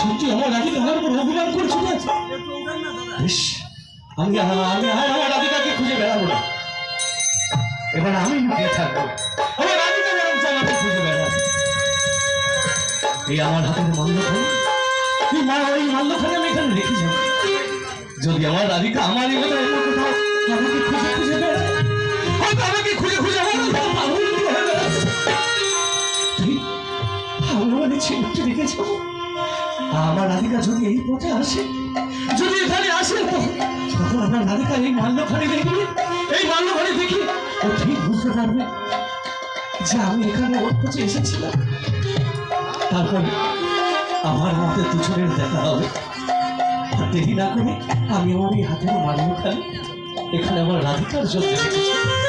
সত্যি আমার রাধিকা আমার উপর অভিমান করে ছুটে আছে। আমি আমার রাধিকাকে খুঁজে বেড়াবো না, এবার আমি লুকিয়ে থাকবো, আমার রাধিকা যেরকম চাই আমি খুঁজে বেড়াবো। এই আমার হাতের মাল্যখানি, এই মাল্যখানি আমি এখানে রেখে যাবো। যদি আমার রাধিকা আমার এই কথা কোথাও আমাকে খুঁজে খুঁজে বেড়ায়, হয়তো আমাকে খুঁজে খুঁজে আমার ছেলেটি রেখে যাবো। আমার রাধিকা যদি এই পথে আসে, যদি এখানে আসে, তখন আমার রাধিকা এই মাল্যখানি দেখবে, এই মাল্যখানি দেখি ও ঠিক বুঝতে পারবে যে আমি এখানে ওর কাছে এসেছিলাম। তারপরে আমার আমাদের দুজনের দেখা হবে। দেরি না করে আমি আমার এই হাতের মাল্যখানি এখানে আমার রাধিকার জন্য রেখেছি।